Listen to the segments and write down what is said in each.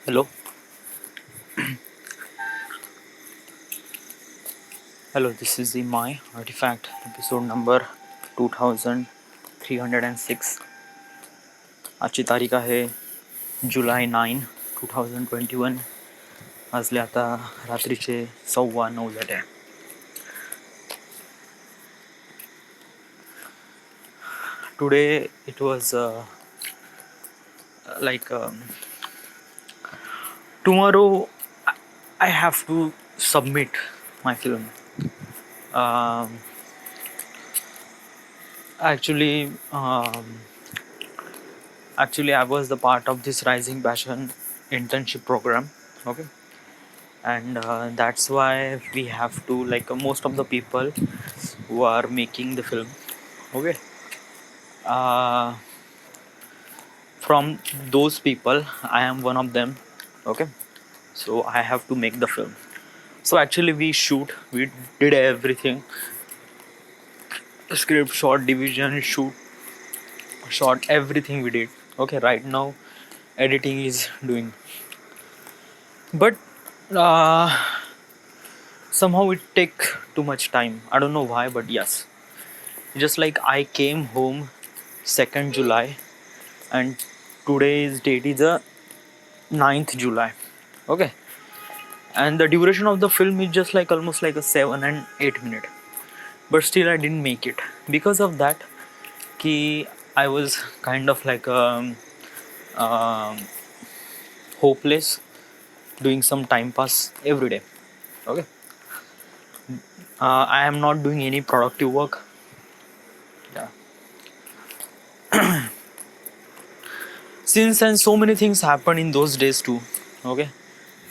Hello, hello. This is the My Artifact episode number 2306. आजची तारीख आहे जुलै 9, 2021. वाजले आता रात्रीचे 9:15 झाले. Today it was like tomorrow I have to submit my film. Um, actually, actually, I was the part of this Rising Passion Internship Program. Okay, and that's why we have to most of the people who are making the film. Okay, uh, from those people, I am one of them. Okay, so I have to make the film. So actually, we did everything: script, shot, division, shoot, shot, everything we did. Okay, right now editing is doing, but somehow it take too much time. I don't know why, but yes, just like I came home 2nd July, and today's date is the 9th July. Okay, and the duration of the film is just like almost like a 7 and 8 minute, but still I didn't make it because of that. Ki I was kind of like um, hopeless, doing some time pass every day. Okay, I am not doing any productive work. Yeah, since and so many things happened in those days too. Okay,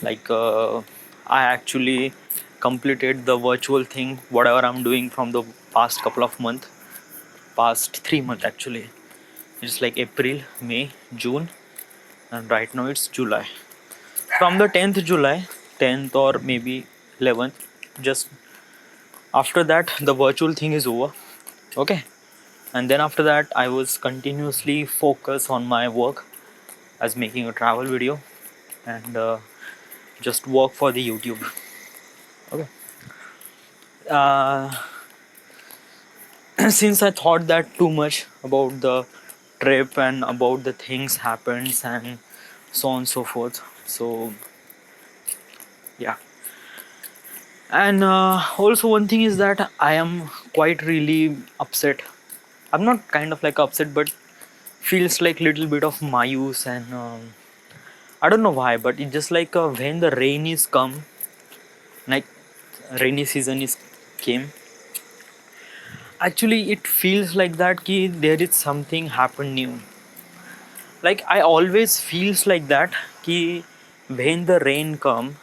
like I actually completed the virtual thing, whatever I'm doing from the past couple of months, past 3 months actually. It's like April, May, June, and right now it's July. From the 10th July, 10th or maybe 11th, just after that the virtual thing is over. Okay, and then after that I was continuously focused on my work as making a travel video and just work for the YouTube. Okay, uh, since I thought that too much about the trip and about the things happens and so on and so forth, so yeah. And also one thing is that I am quite really upset. I'm not kind of like upset, but feels like little bit of mayus and I don't know why, but it's just like when the rain is come, like rainy season is came. Actually, it feels like that ki there is something happened new. Like I always feels like that ki when the rain come,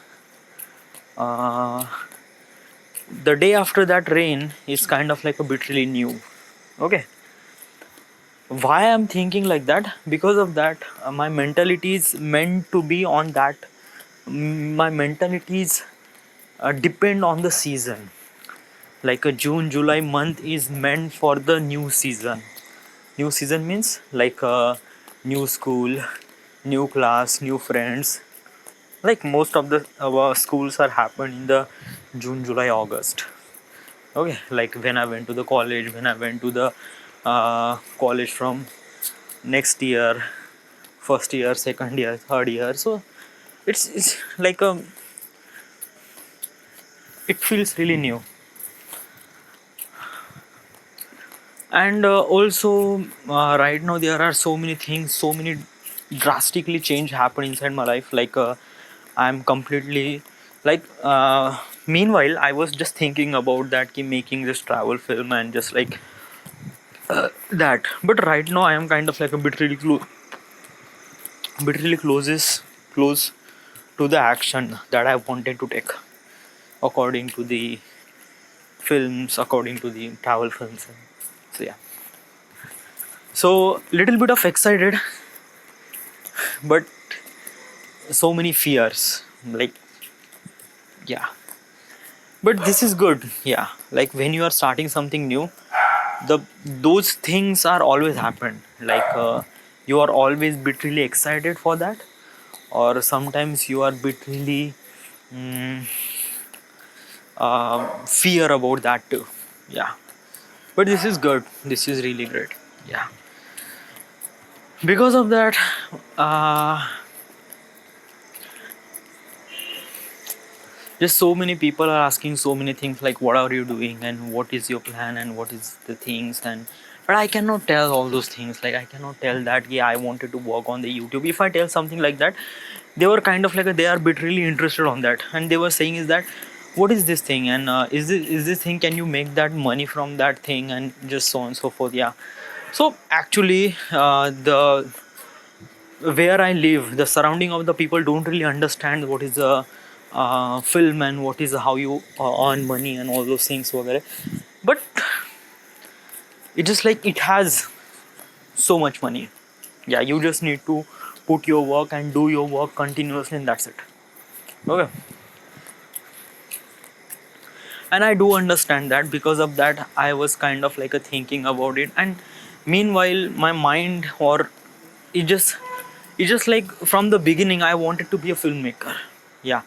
uh, the day after that rain is kind of like a bit really new. Okay, why I'm thinking like that? Because of that, my mentality is meant to be on that. My mentalities depend on the season. Like a June, July month is meant for the new season. New season means like a new school, new class, new friends. Like most of the our schools are happen in the June, July, August. Okay, like when I went to the college, when I went to the college from next year, first year, second year, third year. So it's like it feels really new. And also right now there are so many things, so many drastically change happen inside my life. Like I'm completely like meanwhile I was just thinking about that making this travel film and just like that, but right now I am kind of like a bit really close to the action that I wanted to take according to the films, according to the travel films. So yeah, so little bit of excited, but so many fears. Like yeah, but this is good. Yeah, like when you are starting something new, those things are always happen. Like you are always bit really excited for that, or sometimes you are bit really mm, fear about that too. Yeah, but this is good, this is really great. Yeah, because of that, uh, just so many people are asking so many things like what are you doing and what is your plan and what is the things. And but I cannot tell all those things. Like I cannot tell that yeah I wanted to work on the YouTube. If I tell something like that, they were kind of like they are bit really interested on that, and they were saying is that what is this thing, and is this thing, can you make that money from that thing, and just so on and so forth. Yeah, so actually the where I live, the surrounding of the people don't really understand what is a film and what is how you earn money and all those things. Whatever. But it just like it has so much money. Yeah, you just need to put your work and do your work continuously, and that's it. Okay. And I do understand that. Because of that, I was kind of like a thinking about it, and meanwhile my mind, or it just it's just like from the beginning I wanted to be a filmmaker. Yeah,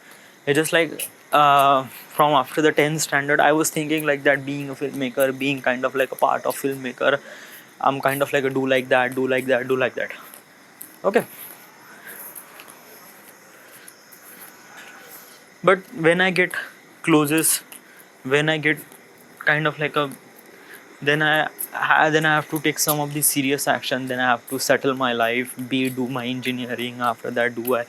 it's just like from after the 10th standard I was thinking like that, being a filmmaker, being kind of like a part of filmmaker. I'm kind of like a do like that, do like that, do like that. Okay. But when I get closes, when I get kind of like a, then I have to take some of the serious action. Then I have to settle my life, be do my engineering. After that, do I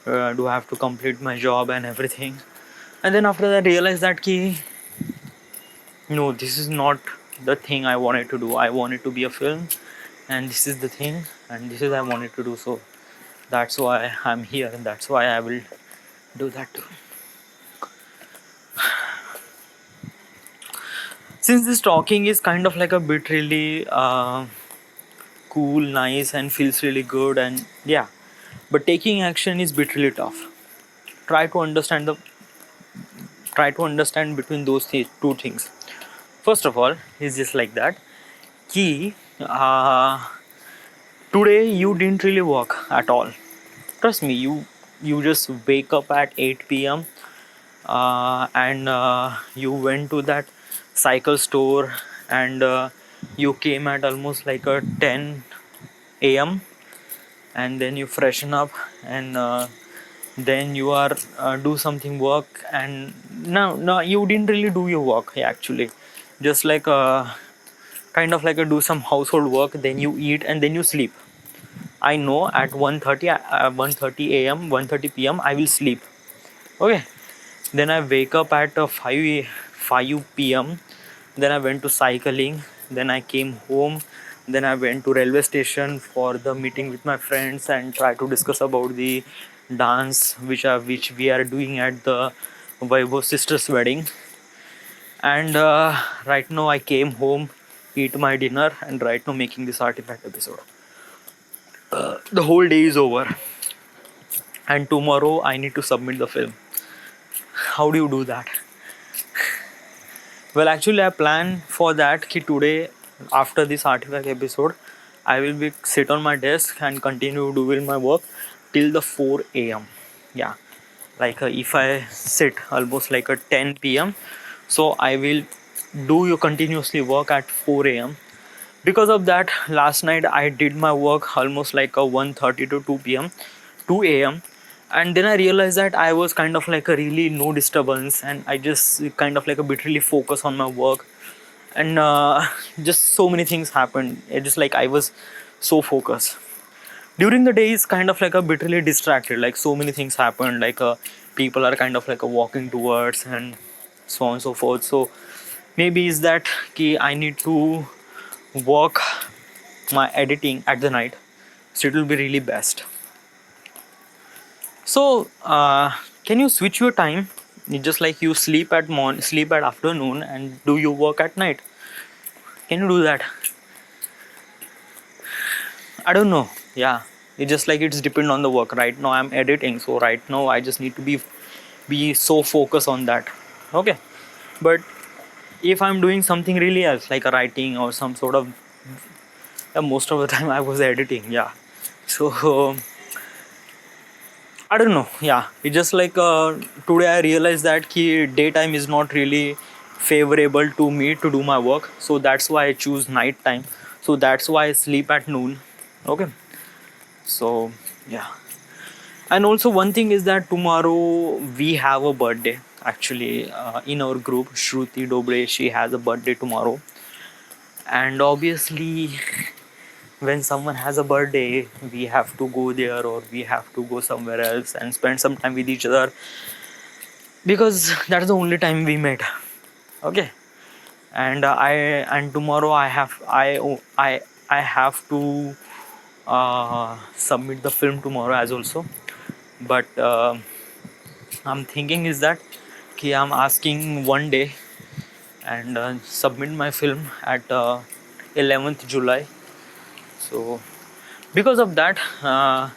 have to complete my job and everything. And then after that, realize that ki no, this is not the thing I wanted to do. I wanted to be a film, and this is the thing, and this is I wanted to do. So that's why I'm here, and that's why I will do that too. Since this talking is kind of like a bit really cool, nice, and feels really good, and yeah, but taking action is bit really tough. Try to understand the try to understand between those two things. First of all, it's just like that. Key, today you didn't really work at all. Trust me, you just wake up at 8 p.m. And you went to that cycle store, and you came at almost like a 10 a.m. and then you freshen up, and then you are do something work. And no, you didn't really do your work actually. Just like kind of like a do some household work, then you eat, and then you sleep. I know at 1:30 a.m, 1:30 p.m I will sleep. Okay. Then I wake up at 5 p.m. Then I went to cycling. Then I came home. Then I went to railway station for the meeting with my friends and try to discuss about the dance which we are doing at the Vaibhav sister's wedding. And right now I came home, eat my dinner, and right now making this artifact episode. The whole day is over, and tomorrow I need to submit the film. How do you do that? Well, actually, I plan for that. Ki today, after this artifact episode, I will be sit on my desk and continue doing my work till the 4 a.m. Yeah, like if I sit almost like a 10 p.m. So I will do you continuously work at 4 a.m. Because of that, last night I did my work almost like a 1:30 to 2 p.m. 2 a.m. And then I realized that I was kind of like a really no disturbance, and I just kind of like a bit really focus on my work. And just so many things happened. It just like I was so focused. During the day is kind of like a bit really distracted, like so many things happened, like people are kind of like walking towards and so on and so forth. So maybe is that key I need to work my editing at the night, so it will be really best. So can you switch your time? It's just like you sleep at afternoon and do your work at night. Can you do that? I don't know. Yeah, it's just like it's depend on the work. Right now I'm editing, so right now I just need to be so focused on that. Okay. But if I'm doing something really else, like a writing or some sort of, most of the time I was editing. Yeah. So I don't know. Yeah, it's just like today I realized that daytime is not really favorable to me to do my work. So that's why I choose night time. So that's why I sleep at noon. Okay. So yeah. And also one thing is that tomorrow we have a birthday. Actually, in our group, Shruti Dobre, she has a birthday tomorrow. And obviously, when someone has a birthday, we have to go there or we have to go somewhere else and spend some time with each other, because that's the only time we met. Okay. And tomorrow I have to submit the film tomorrow as also. But I'm thinking is that I'm asking one day and submit my film at 11th July. So because of that,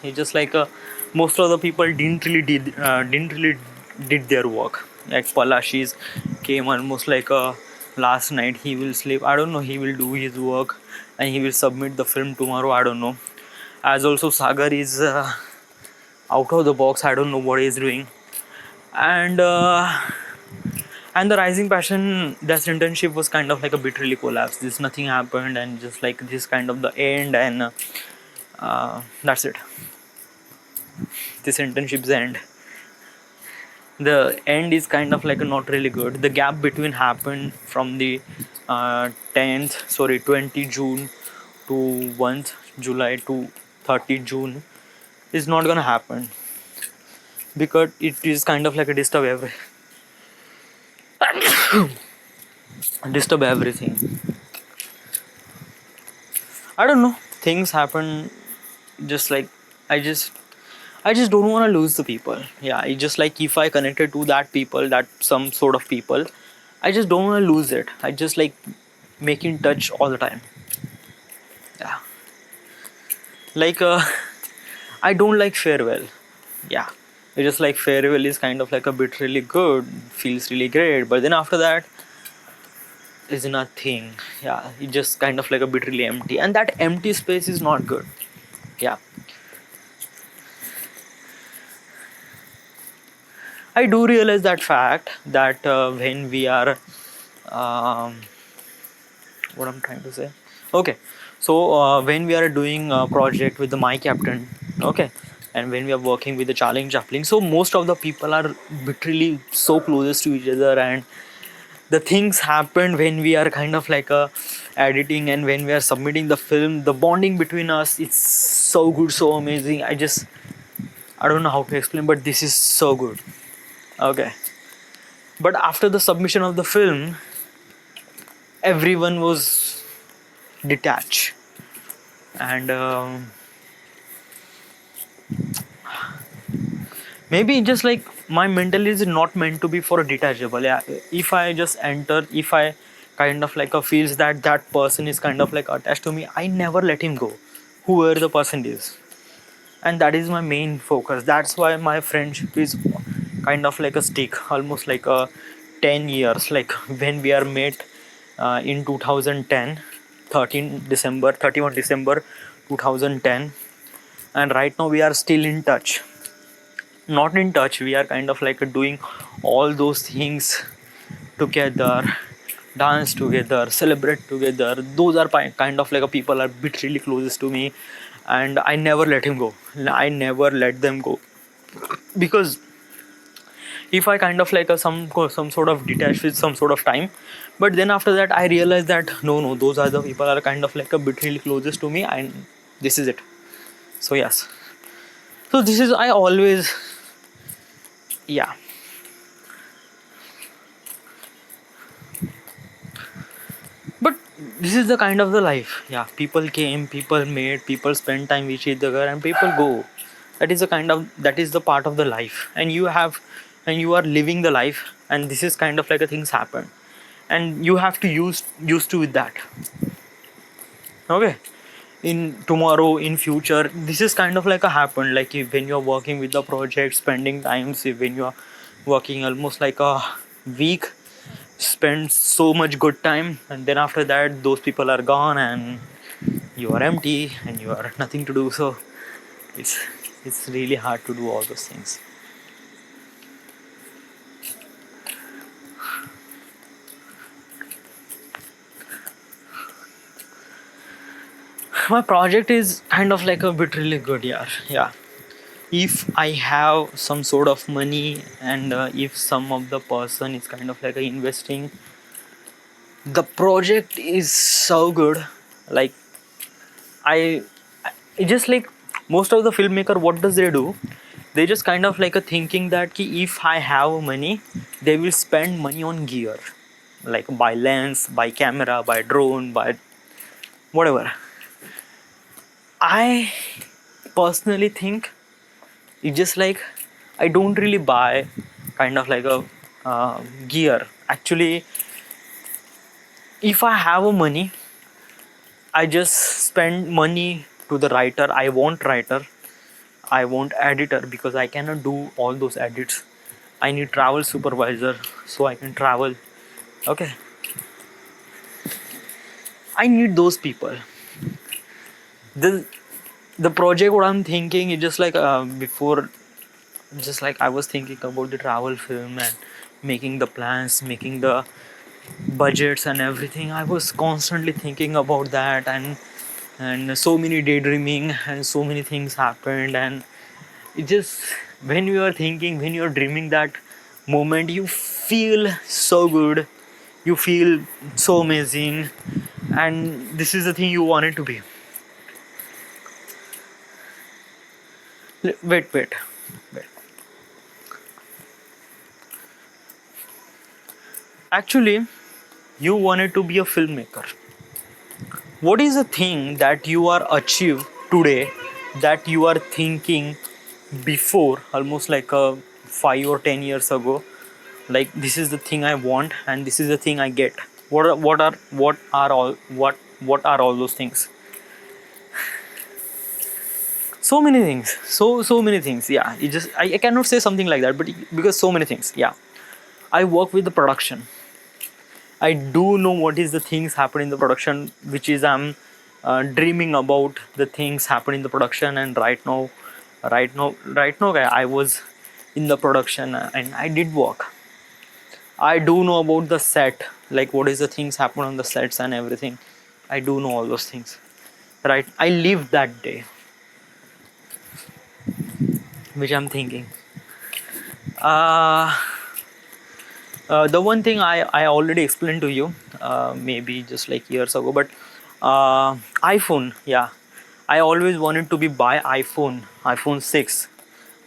it's just like most of the people didn't really did their work. Like Palashis came almost like last night. He will sleep. I don't know. He will do his work and he will submit the film tomorrow. I don't know. As also Sagar is out of the box. I don't know what he's doing. And the Rising Passion, that internship was kind of like a bit really collapsed. This nothing happened and just like this kind of the end, and that's it. This internship's end. The end is kind of like not really good. The gap between happened from the 20 June to 1 July to 30 June is not gonna happen, because it is kind of like a disturb everything. I don't know. Things happen just like I just I just don't want to lose the people. Yeah, it's just like if I connected to that people, that some sort of people, I just don't want to lose it. I just like making touch all the time. Yeah, like I don't like farewell. Yeah, it's just like farewell is kind of like a bit really good, feels really great, but then after that is nothing. Yeah, it's just kind of like a bit really empty, and that empty space is not good. Yeah, I do realize that fact that when we are um, what I'm trying to say. Okay, so when we are doing a project with the my captain, okay, and when we are working with the challenge chaplain, so most of the people are literally so closest to each other, and the things happen when we are kind of like editing and when we are submitting the film. The bonding between us, it's so good, so amazing. I don't know how to explain, but this is so good. Okay, but after the submission of the film, everyone was detached, and maybe just like my mental is not meant to be for a detachable. Yeah, if I just enter, if I kind of like feels that that person is kind of like attached to me, I never let him go, whoever the person is. And that is my main focus. That's why my friendship is kind of like a stick, almost like a 10 years. Like when we are met in 2010, 13 December 31 December 2010, and right now we are still in touch. Not in touch, we are kind of like doing all those things together, dance together, celebrate together. Those are kind of like a people are bit really closest to me, and I never let him go. I never let them go, because if I kind of like some sort of detached with some sort of time, but then after that I realized that no, those are the people are kind of like a bit really closest to me, and this is it. So yes, so this is I always, yeah. But this is the kind of the life. Yeah, people came, people made, people spend time with each other, and people go. That is the kind of, that is the part of the life, and you have, and you are living the life, and this is kind of like a things happen, and you have to use used to with that. Okay, in tomorrow, in future, this is kind of like a happen. Like if, when you're working with the project, spending times, when you're working almost like a week, spend so much good time, and then after that those people are gone and you are empty and you are nothing to do. So it's It's really hard to do all those things. My project is kind of like a bit really good, yeah. If I have some sort of money, and if some of the person is kind of like investing, the project is so good. Like I it just like most of the filmmaker, what does they do? They just kind of like a thinking that ki if I have money, they will spend money on gear, like buy lens, buy camera, buy drone, buy whatever. I personally think it's just like I don't really buy kind of like a gear. Actually, if I have a money, I just spend money to the writer. I want writer, I want editor, because I cannot do all those edits. I need travel supervisor so I can travel. Okay, I need those people. The the project what I'm thinking is just like before, just like I was thinking about the travel film and making the plans, making the budgets and everything. I was constantly thinking about that, and so many daydreaming, and so many things happened. And it just, when you are thinking, when you are dreaming that moment, you feel so good, you feel so amazing, and this is the thing you want it to be. Wait. Actually, you wanted to be a filmmaker. What is the thing that you are achieved today that you are thinking before, almost like a 5 or 10 years ago? Like, this is the thing I want, and this is the thing I get. What are all those things? So many things. So many things. Yeah. I cannot say something like that, but because so many things. Yeah. I work with the production. I do know what is the things happen in the production, which is I'm dreaming about the things happen in the production. And right now, I was in the production, and I did work. I do know about the set, like what is the things happen on the sets and everything. I do know all those things. Right? I live that day, which I'm thinking. Uh, the one thing I already explained to you, maybe just like years ago, but iPhone, yeah. I always wanted to be buy iPhone 6.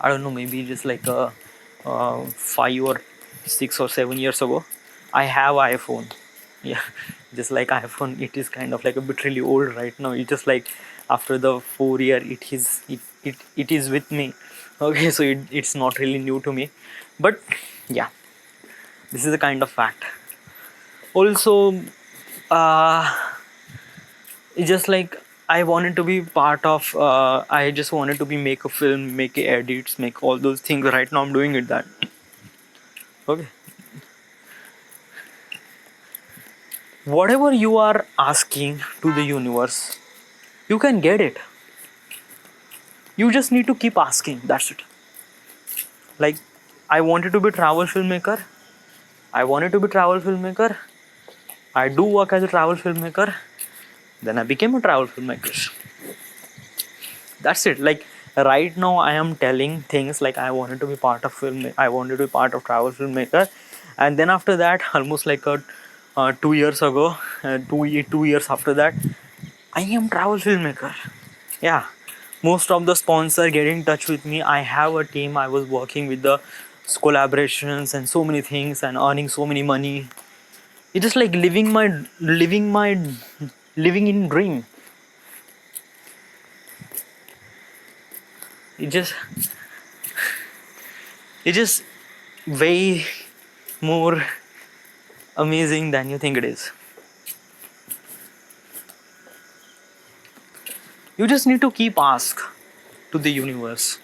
I don't know, maybe just like 5 or 6 or 7 years ago. I have iPhone. Yeah, just like iPhone, it is kind of like a bit really old right now. It just like after the 4 year, it is with me. Okay, so it's not really new to me, but yeah, this is the kind of fact. Also, uh, it's just like I wanted to be part of. I just wanted to be make a film, make edits, make all those things. Right now, I'm doing it. That okay. Whatever you are asking to the universe, you can get it. You just need to keep asking. That's it. Like, I wanted to be travel filmmaker. I wanted to be travel filmmaker. I do work as a travel filmmaker. Then I became a travel filmmaker. That's it. Like, right now I am telling things like I wanted to be part of film, I wanted to be part of travel filmmaker. And then after that, almost like 2 years ago, 2 years after that, I am travel filmmaker. Yeah, most of the sponsor get in touch with me. I have a team. I was working with the collaborations and so many things and earning so many money. It's just like living in dream. it just it just way more amazing than you think it is. You just need to keep ask to the universe,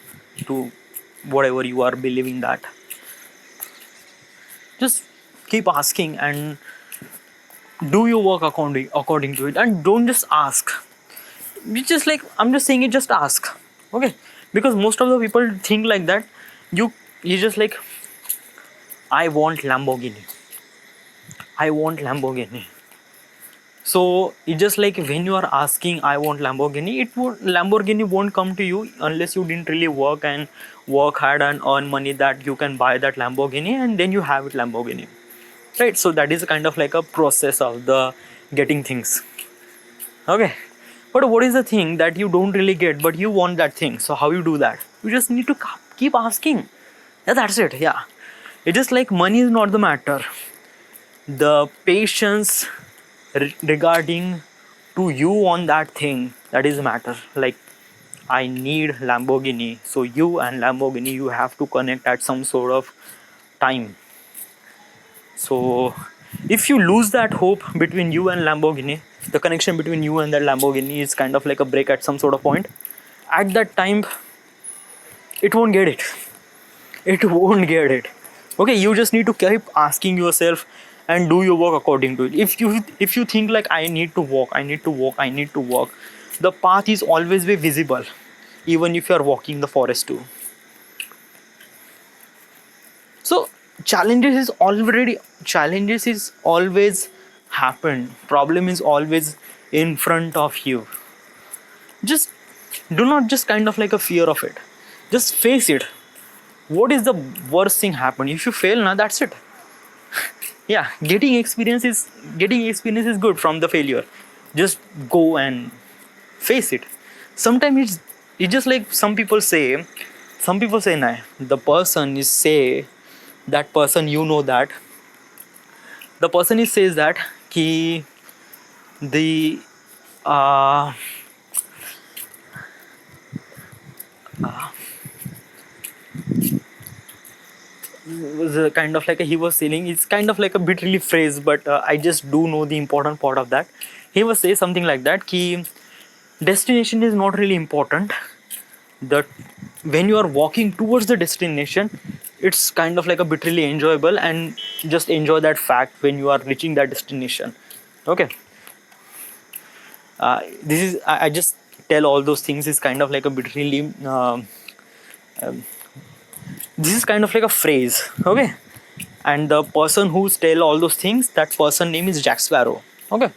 to whatever you are believing that. Just keep asking and do your work according to it, and don't just ask. You just like, I'm just saying it, just ask. Okay, Because most of the people think like that. You just like, I want Lamborghini. I want Lamborghini. So it's just like when you are asking, I want Lamborghini, Lamborghini won't come to you unless you didn't really work hard and earn money that you can buy that Lamborghini, and then you have it Lamborghini, right? So that is kind of like a process of the getting things. Okay, but what is the thing that you don't really get but you want that thing? So how you do that? You just need to keep asking. Yeah, that's it. Yeah, it's just like money is not the matter. The patience regarding to you on that thing, that is the matter. Like, I need Lamborghini, so you and Lamborghini, you have to connect at some sort of time. So if you lose that hope between you and Lamborghini, the connection between you and that Lamborghini is kind of like a break at some sort of point. At that time, it won't get it. It won't get it. Okay, you just need to keep asking yourself and do your work according to it. If you think like, I need to walk, the path is always be visible, even if you are walking the forest too. So challenges is always happen. Problem is always in front of you. Just do not just kind of like a fear of it. Just face it. What is the worst thing happen? If you fail now, that's it. Yeah, getting experience is good from the failure. Just go and face it. Sometimes it's just like some people say nah, the person is say that person, you know, that the person is says that ki the uh, was a kind of like he was saying, it's kind of like a bit really phrase, but I just do know the important part of that. He was saying something like that ki destination is not really important. That when you are walking towards the destination, it's kind of like a bit really enjoyable, and just enjoy that fact when you are reaching that destination. Okay, this is I just tell all those things is kind of like a bit really this is kind of like a phrase. Okay, and the person who's tell all those things, that person name is Jack Sparrow. Okay,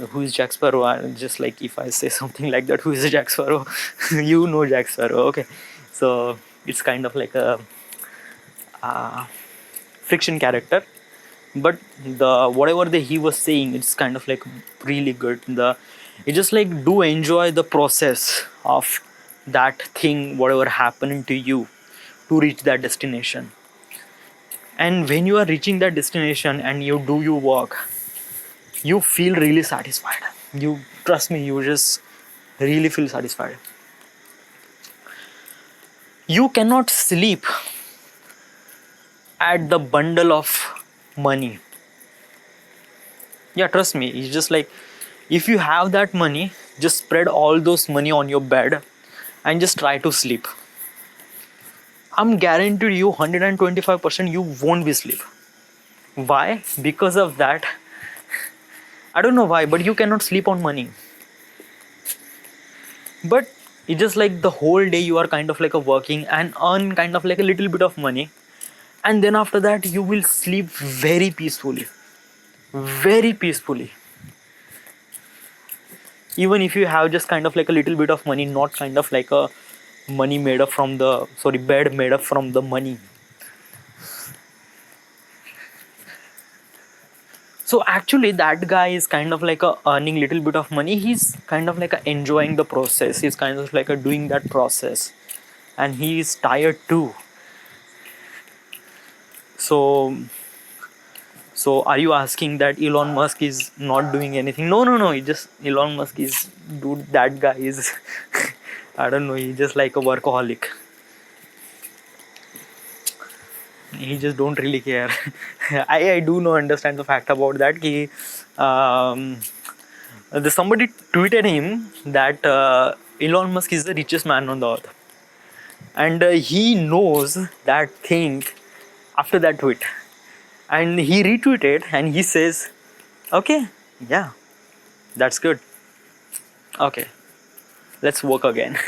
who is Jack Sparrow? Just like if I say something like that, who is Jack Sparrow? You know Jack Sparrow. Okay, so it's kind of like a fiction character, but the whatever he was saying, it's kind of like really good. It's just like, do enjoy the process of that thing, whatever happened to you to reach that destination. And when you are reaching that destination and you do your work, you feel really satisfied. You trust me, you just really feel satisfied. You cannot sleep at the bundle of money. Yeah, trust me, it's just like, if you have that money, just spread all those money on your bed and just try to sleep. I'm guaranteed you 125% you won't be sleep. Why? Because of that, I don't know why, but you cannot sleep on money. But it's just like the whole day you are kind of like a working and earn kind of like a little bit of money, and then after that you will sleep very peacefully. Very peacefully. Even if you have just kind of like a little bit of money, not kind of like a money made up from the bed made up from the money. So actually that guy is kind of like a earning little bit of money. He's kind of like a enjoying the process. He's kind of like a doing that process, and he is tired too. So are you asking that Elon Musk is not doing anything? No. He just, Elon Musk is, dude, that guy is I don't know, he's just like a workaholic. He just don't really care. I do know, understand the fact about that. Somebody tweeted him that Elon Musk is the richest man on the earth, and he knows that thing after that tweet, and he retweeted and he says, okay, yeah, that's good, okay, let's work again.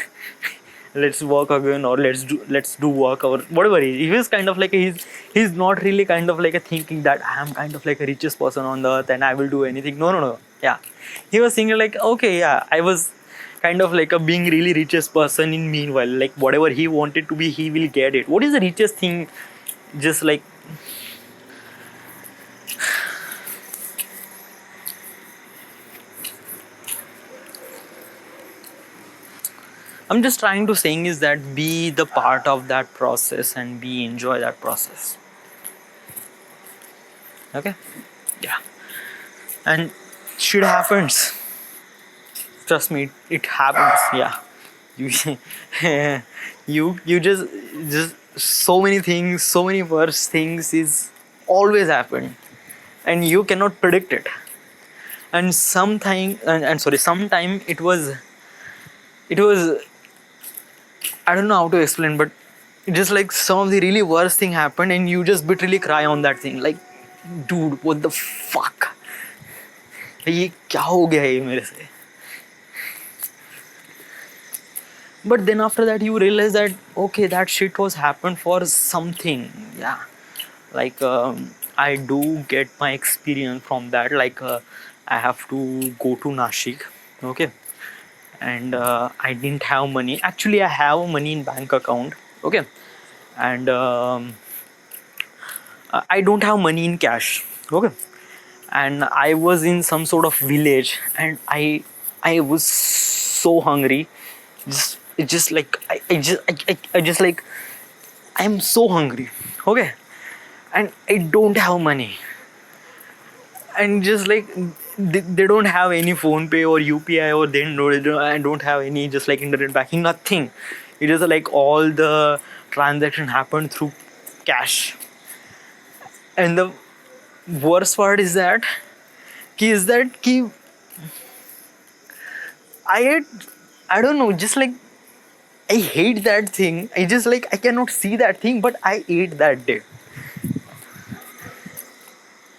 let's work again, or let's do work, or whatever. He was kind of like he's not really kind of like a thinking that I am kind of like a richest person on the earth and I will do anything. No, no, no. Yeah, he was thinking like, okay, yeah, I was kind of like a being really richest person in meanwhile, like whatever he wanted to be, he will get it. What is the richest thing? Just like, I'm just trying to saying is that be the part of that process and be enjoy that process. Okay, yeah, and shit happens. Trust me, it happens. Yeah, you you just so many things, so many worse things is always happen, and you cannot predict it. And sometime and sorry, sometime it was I don't know how to explain, but it just like some of the really worst thing happened, and you just literally cry on that thing, like, dude, what the fuck, ये क्या हो गया ये मेरे से. But then after that you realize that okay, that shit was happened for something. Yeah, like I do get my experience from that. Like I have to go to Nashik, okay, and I didn't have money. Actually, I have money in bank account, okay, and I don't have money in cash, okay, and I was in some sort of village, and I was so hungry. Just like I just like I'm so hungry, okay, and I don't have money, and just like they don't have any phone pay or UPI, or I don't have any just like internet banking, nothing. It is like all the transaction happened through cash. And the worst part is that ki I I don't know, just like I hate that thing. I just like I cannot see that thing, but I ate that day.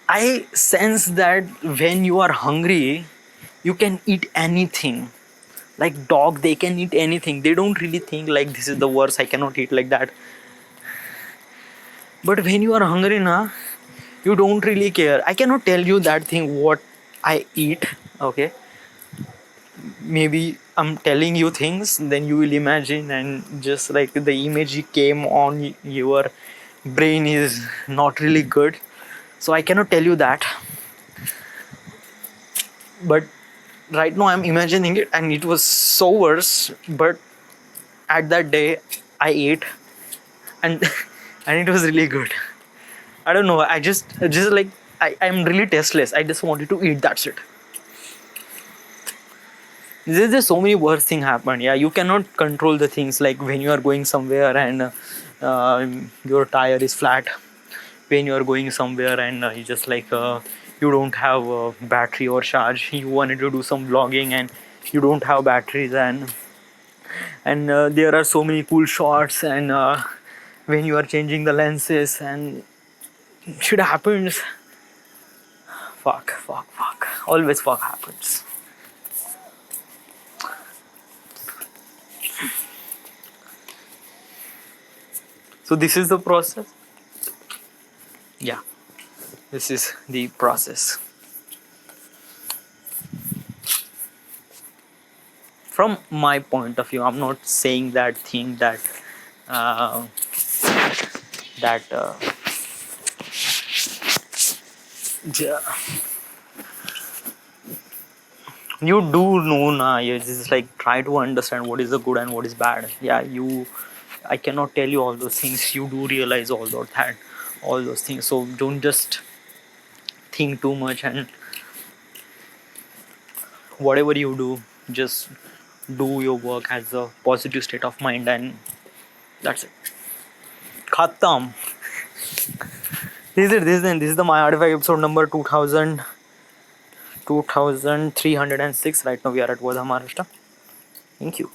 I sense that when you are hungry, you can eat anything. Like dog, they can eat anything. They don't really think like this is the worst, I cannot eat like that. But when you are hungry, na, you don't really care. I cannot tell you that thing what I eat. Okay, maybe I'm telling you things, then you will imagine, and just like the image came on your brain is not really good. So I cannot tell you that. But right now I'm imagining it, and it was so worse. But at that day, I ate, and and it was really good. I don't know. I just like I'm really tasteless. I just wanted to eat. That's it. There's just so many worse things happen. Yeah, you cannot control the things, like when you are going somewhere and your tire is flat. When you are going somewhere and you just like you don't have battery or charge. You wanted to do some vlogging and you don't have batteries, and there are so many cool shots, and when you are changing the lenses and shit happens. Fuck. Always fuck happens. So this is the process. Yeah, this is the process. From my point of view, I'm not saying that thing that uh, that yeah, you do know na. You just like try to understand what is the good and what is bad. Yeah, I cannot tell you all those things. You do realize all those things. So don't just think too much, and whatever you do, just do your work as a positive state of mind, and that's it. Khatam. This is the My Artifact episode number 2306. Right now we are at Wamar. Thank you.